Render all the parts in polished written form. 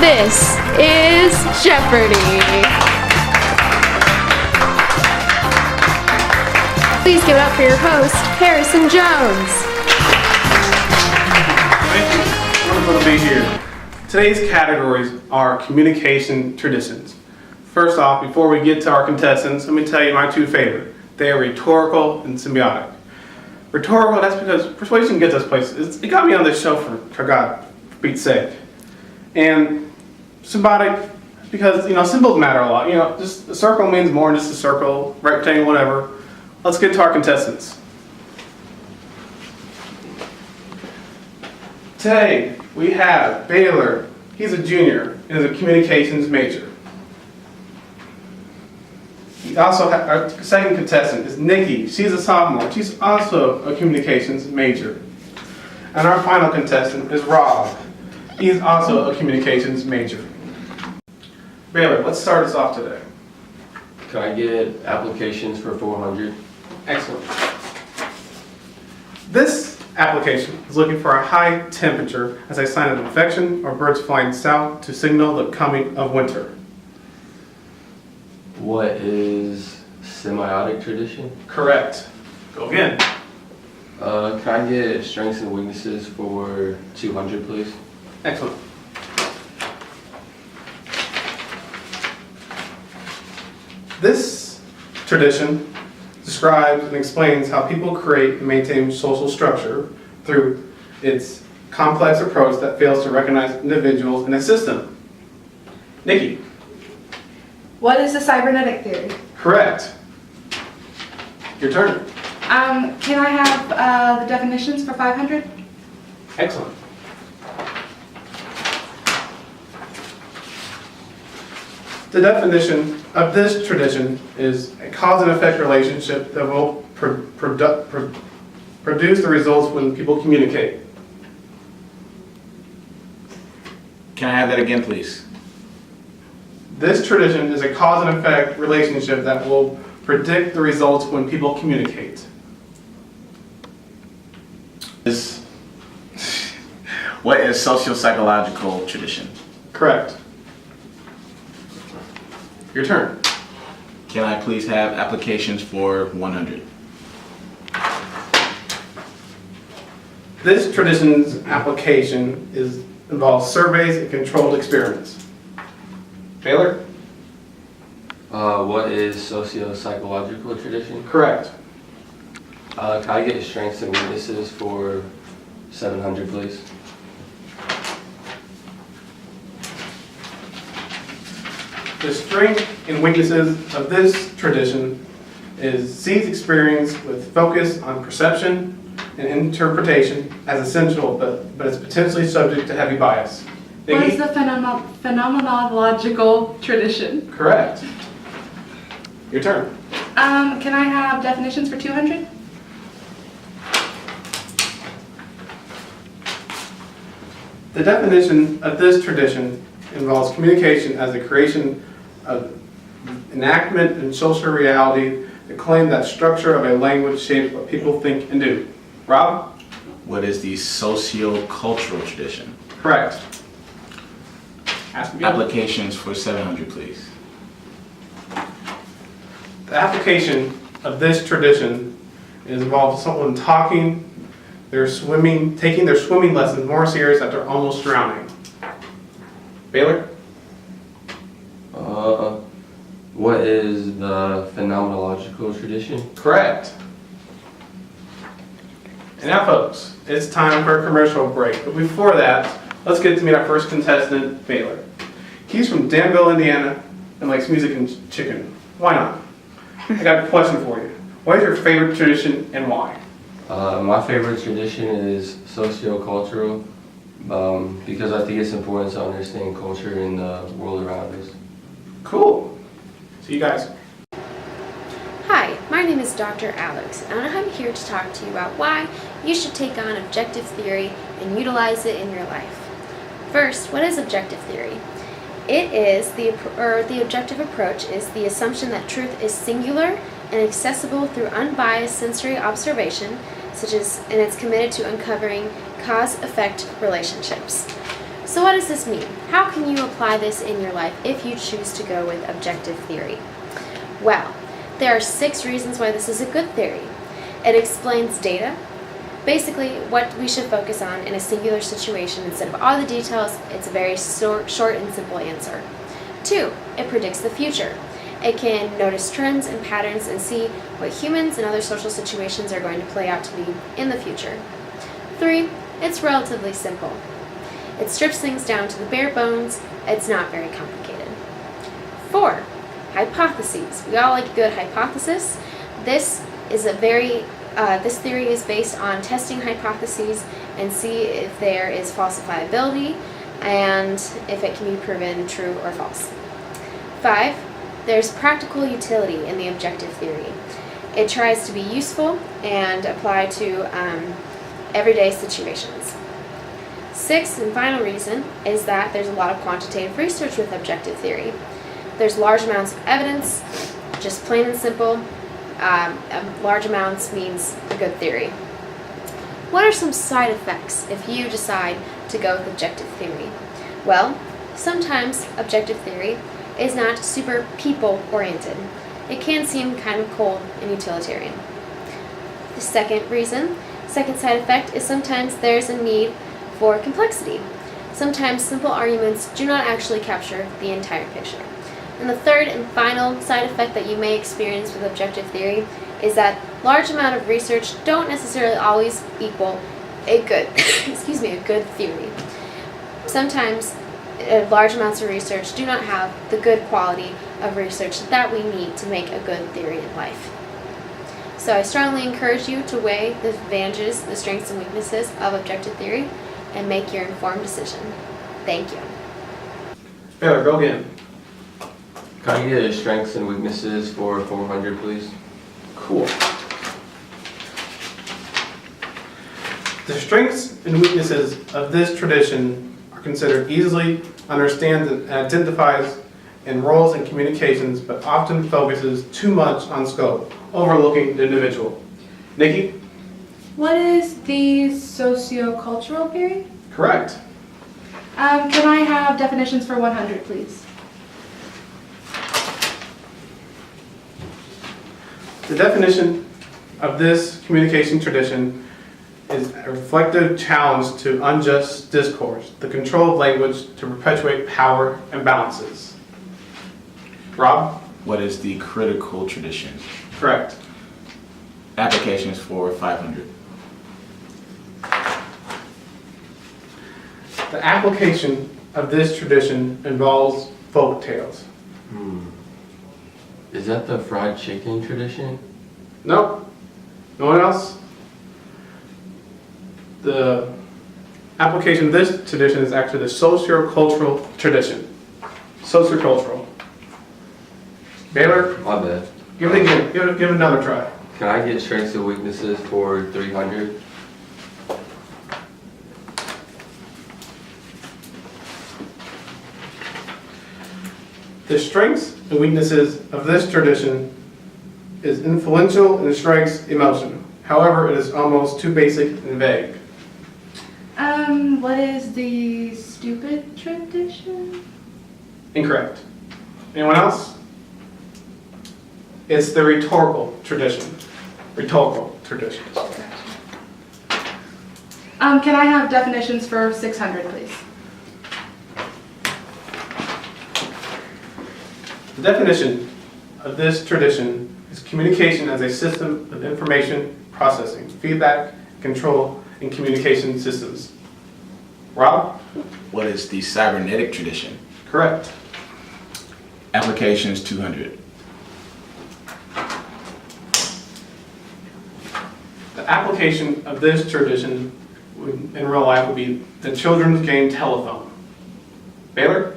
This is Jeopardy! Please give it up for your host, Harrison Jones. Thank you. Wonderful to be here. Today's categories are communication traditions. First off, before we get to our contestants, let me tell you my two favorite. They are rhetorical and symbiotic. Rhetorical, that's because persuasion gets us places. It got me on this show for Pete's sake. And symbiotic, because symbols matter a lot. Just a circle means more than just a circle, rectangle, whatever. Let's get to our contestants. Today we have Baylor. He's a junior and is a communications major. Our second contestant is Nikki. She's a sophomore. She's also a communications major. And our final contestant is Rob. He's also a communications major. Baylor, let's start us off today. Can I get applications for 400? Excellent. This application is looking for a high temperature as a sign of infection or birds flying south to signal the coming of winter. What is semiotic tradition? Correct. Go again. Can I get strengths and weaknesses for 200, please? Excellent. This tradition describes and explains how people create and maintain social structure through its complex approach that fails to recognize individuals in a system. Nikki. What is the cybernetic theory? Correct. Your turn. Can I have the definitions for 500? Excellent. The definition of this tradition is a cause and effect relationship that will produce the results when people communicate. Can I have that again, please? This tradition is a cause and effect relationship that will predict the results when people communicate. What is socio-psychological tradition? Correct. Your turn. Can I please have applications for 100? This tradition's application involves surveys and controlled experiments. Taylor? What is socio-psychological tradition? Correct. Can I get strengths and weaknesses for 700, please? The strengths and weaknesses of this tradition sees experience with focus on perception and interpretation as essential, but is potentially subject to heavy bias. What is the phenomenological tradition? Correct. Your turn. Can I have definitions for 200? The definition of this tradition involves communication as the creation of enactment and social reality, the claim that structure of a language shapes what people think and do. Rob? What is the socio-cultural tradition? Correct. Ask again. Applications for 700, please. The application of this tradition involves someone taking their swimming lessons more serious after almost drowning. Baylor? What is the phenomenological tradition? Correct. And now, folks, it's time for a commercial break. But before that, let's get to meet our first contestant, Baylor. He's from Danville, Indiana, and likes music and chicken. Why not? I got a question for you. What is your favorite tradition and why? My favorite tradition is socio-cultural because I think it's important to understand culture in the world around us. Cool. See you guys. Hi, my name is Dr. Alex, and I'm here to talk to you about why you should take on objective theory and utilize it in your life. First, what is objective theory? The objective approach is the assumption that truth is singular and accessible through unbiased sensory observation, and it's committed to uncovering cause-effect relationships. So what does this mean? How can you apply this in your life if you choose to go with objective theory? Well, there are 6 reasons why this is a good theory. It explains data, basically what we should focus on in a singular situation instead of all the details. It's a very short and simple answer. 2, it predicts the future. It can notice trends and patterns and see what humans and other social situations are going to play out to be in the future. 3, it's relatively simple. It strips things down to the bare bones. It's not very complicated. 4, hypotheses. We all like a good hypothesis. This theory is based on testing hypotheses and see if there is falsifiability and if it can be proven true or false. 5, there's practical utility in the objective theory. It tries to be useful and apply to everyday situations. 6, and final reason, is that there's a lot of quantitative research with objective theory. There's large amounts of evidence, just plain and simple. Large amounts means a good theory. What are some side effects if you decide to go with objective theory? Well, sometimes objective theory is not super people-oriented. It can seem kind of cold and utilitarian. The second side effect is sometimes there's a need for complexity. Sometimes simple arguments do not actually capture the entire picture. And the third and final side effect that you may experience with objective theory is that large amount of research don't necessarily always equal a good, a good theory. Sometimes large amounts of research do not have the good quality of research that we need to make a good theory in life. So I strongly encourage you to weigh the advantages, the strengths and weaknesses of objective theory and make your informed decision. Thank you. Baylor, go again. Can I get strengths and weaknesses for 400, please? Cool. The strengths and weaknesses of this tradition are considered easily understands and identifies in roles and communications, but often focuses too much on scope, overlooking the individual. Nikki? What is the sociocultural theory? Correct. Can I have definitions for 100, please? The definition of this communication tradition is a reflective challenge to unjust discourse, the control of language to perpetuate power imbalances. Rob? What is the critical tradition? Correct. Applications for 500. The application of this tradition involves folk tales. Is that the fried chicken tradition? Nope. No one else? The application of this tradition is actually the sociocultural tradition. Sociocultural. Baylor, My bad. give it again. Give it another try. Can I get strengths and weaknesses for 300? The strengths and weaknesses of this tradition is influential and strikes emotion. However, it is almost too basic and vague. What is the stupid tradition? Incorrect. Anyone else? It's the rhetorical tradition. Rhetorical tradition. Can I have definitions for 600, please? The definition of this tradition is communication as a system of information processing, feedback, control, and communication systems. Rob? What is the cybernetic tradition? Correct. Applications 200. The application of this tradition in real life would be the children's game telephone. Baylor?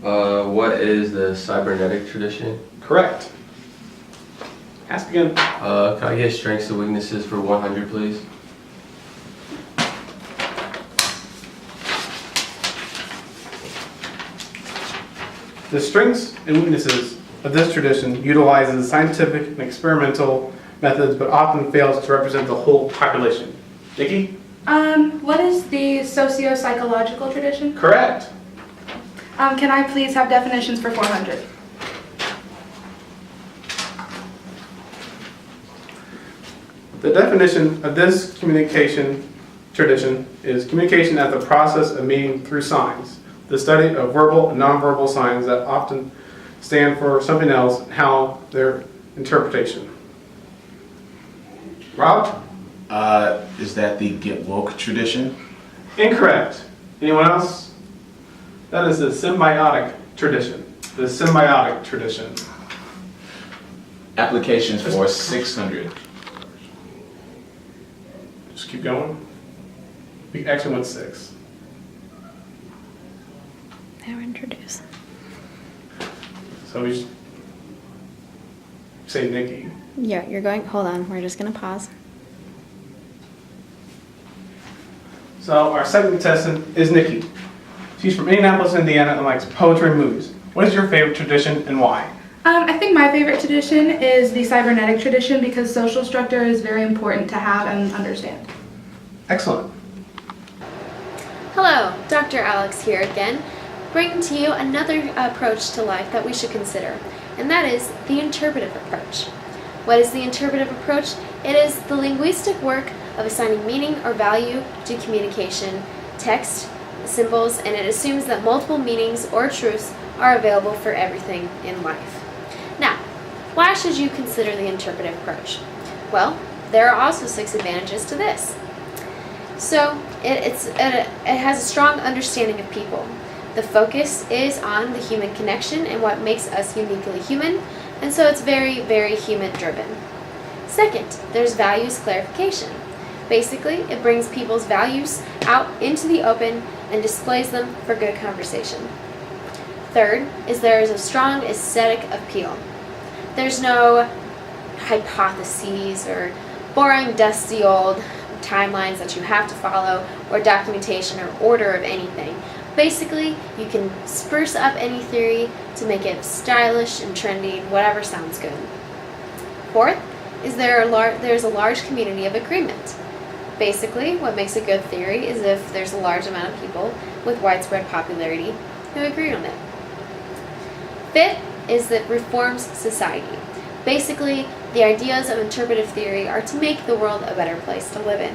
What is the cybernetic tradition? Correct. Ask again. Can I get strengths and weaknesses for 100, please? The strengths and weaknesses of this tradition utilizes scientific and experimental methods, but often fails to represent the whole population. Nikki? What is the socio-psychological tradition? Correct. Can I please have definitions for 400? The definition of this communication tradition is communication as the process of meaning through signs, the study of verbal and nonverbal signs that often stand for something else and how their interpretation. Rob? Is that the get woke tradition? Incorrect. Anyone else? That is the symbiotic tradition. The symbiotic tradition. Applications for 600. Just keep going. We actually went 6. Now introduce. So we say Nikki. Yeah, you're going. Hold on. We're just gonna pause. So our second contestant is Nikki. She's from Indianapolis, Indiana, and likes poetry and movies. What is your favorite tradition and why? I think my favorite tradition is the cybernetic tradition because social structure is very important to have and understand. Excellent. Hello, Dr. Alex here again, bringing to you another approach to life that we should consider, and that is the interpretive approach. What is the interpretive approach? It is the linguistic work of assigning meaning or value to communication, text, symbols, and it assumes that multiple meanings or truths are available for everything in life. Now, why should you consider the interpretive approach? Well, there are also 6 advantages to this. So, it has a strong understanding of people. The focus is on the human connection and what makes us uniquely human, and so it's very, very human-driven. Second, there's values clarification. Basically, it brings people's values out into the open and displays them for good conversation. Third is there is a strong aesthetic appeal. There's no hypotheses or boring, dusty old timelines that you have to follow or documentation or order of anything. Basically, you can spruce up any theory to make it stylish and trendy, whatever sounds good. Fourth is there's a large community of agreement. Basically, what makes a good theory is if there's a large amount of people with widespread popularity who agree on it. Fifth is that reforms society. Basically, the ideas of interpretive theory are to make the world a better place to live in.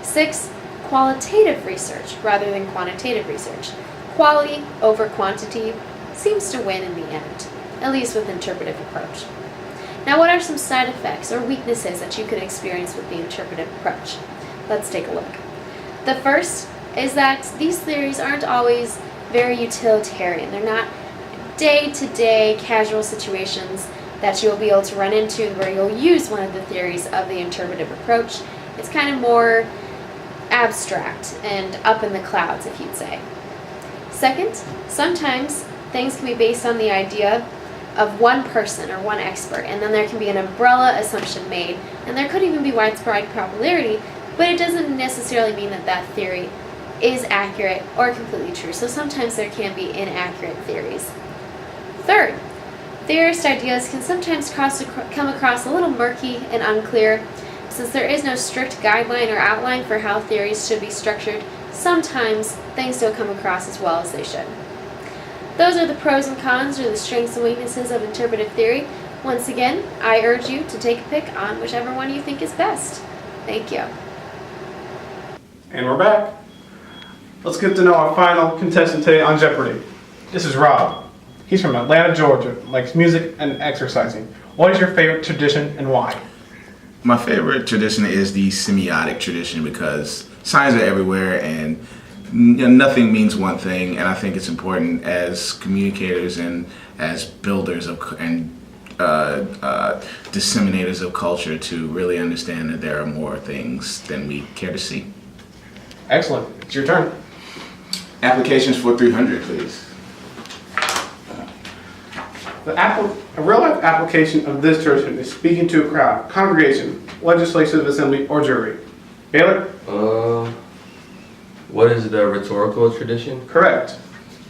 Sixth, qualitative research rather than quantitative research. Quality over quantity seems to win in the end, at least with interpretive approach. Now, what are some side effects or weaknesses that you could experience with the interpretive approach? Let's take a look. The first is that these theories aren't always very utilitarian. They're not day-to-day casual situations that you'll be able to run into where you'll use one of the theories of the interpretive approach. It's kind of more abstract and up in the clouds, if you'd say. Second, sometimes things can be based on the idea of one person or one expert, and then there can be an umbrella assumption made, and there could even be widespread popularity, but it doesn't necessarily mean that that theory is accurate or completely true. So sometimes there can be inaccurate theories. Third, theorist ideas can sometimes come across a little murky and unclear. Since there is no strict guideline or outline for how theories should be structured, sometimes things don't come across as well as they should. Those are the pros and cons, or the strengths and weaknesses of interpretive theory. Once again, I urge you to take a pick on whichever one you think is best. Thank you. And we're back. Let's get to know our final contestant today on Jeopardy. This is Rob. He's from Atlanta, Georgia, likes music and exercising. What is your favorite tradition and why? My favorite tradition is the semiotic tradition because signs are everywhere and nothing means one thing, and I think it's important as communicators and as builders of and disseminators of culture to really understand that there are more things than we care to see. Excellent. It's your turn. Applications for 300, please. A real-life application of this tradition is speaking to a crowd, congregation, legislative assembly, or jury. Baylor? What is the rhetorical tradition? Correct.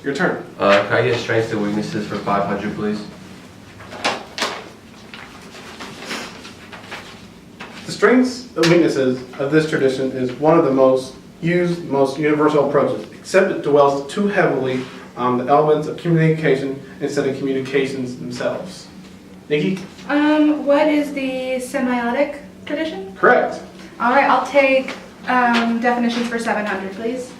Your turn. Can I get strengths and weaknesses for 500, please? The strengths and weaknesses of this tradition is one of the most used, most universal approaches, except it dwells too heavily on the elements of communication instead of communications themselves. Nikki? What is the semiotic tradition? Correct. All right, I'll take definitions for 700, please.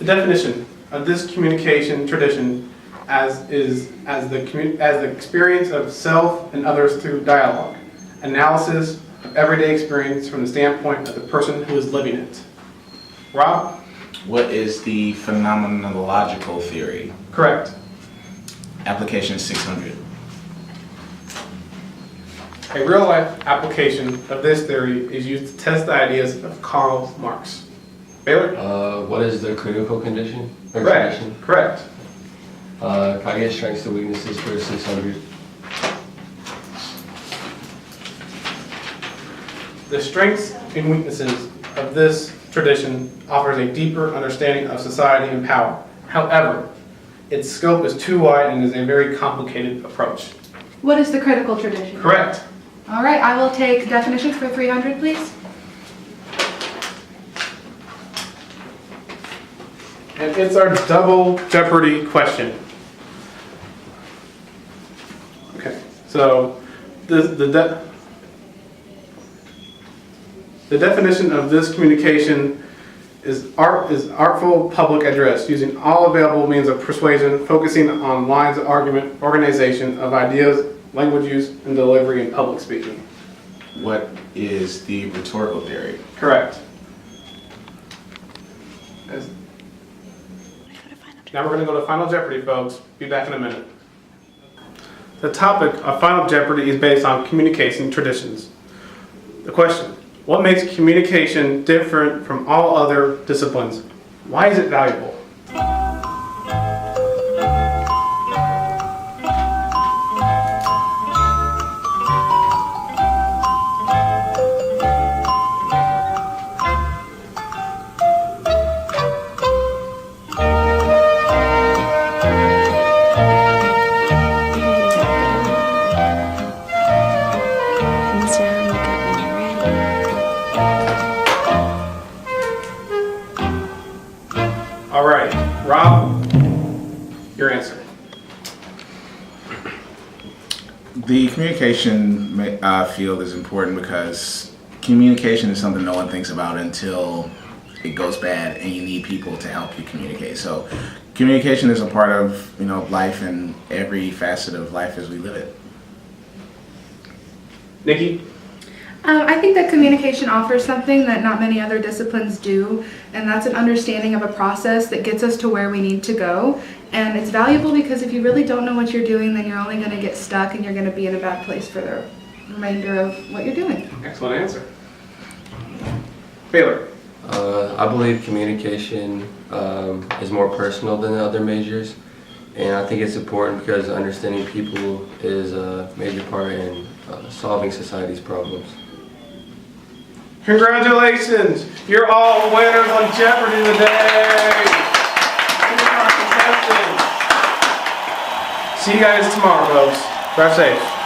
The definition of this communication tradition as the experience of self and others through dialogue, analysis of everyday experience from the standpoint of the person who is living it. Rob? What is the phenomenological theory? Correct. Application 600. A real-life application of this theory is used to test the ideas of Karl Marx. Baylor? What is the critical condition? Or Correct. tradition? Correct. Can I get strengths to weaknesses for 600? The strengths and weaknesses of this tradition offers a deeper understanding of society and power. However, its scope is too wide and is a very complicated approach. What is the critical tradition? Correct. All right, I will take definitions for 300, please. And it's our double Jeopardy question. Okay, so the definition of this communication is artful public address, using all available means of persuasion, focusing on lines of argument, organization of ideas, language use, and delivery in public speaking. What is the rhetorical theory? Correct. Now we're going to go to Final Jeopardy, folks. Be back in a minute. The topic of Final Jeopardy is based on communication traditions. The question: what makes communication different from all other disciplines? Why is it valuable? All right, Rob, your answer. The communication field is important because communication is something no one thinks about until it goes bad and you need people to help you communicate. So communication is a part of life and every facet of life as we live it. Nikki? I think that communication offers something that not many other disciplines do, and that's an understanding of a process that gets us to where we need to go. And it's valuable because if you really don't know what you're doing, then you're only going to get stuck and you're going to be in a bad place for the remainder of what you're doing. Excellent answer. Baylor? I believe communication is more personal than the other majors, and I think it's important because understanding people is a major part in solving society's problems. Congratulations! You're all winners on Jeopardy today! Here's our contestants. See you guys tomorrow, folks. Drive safe.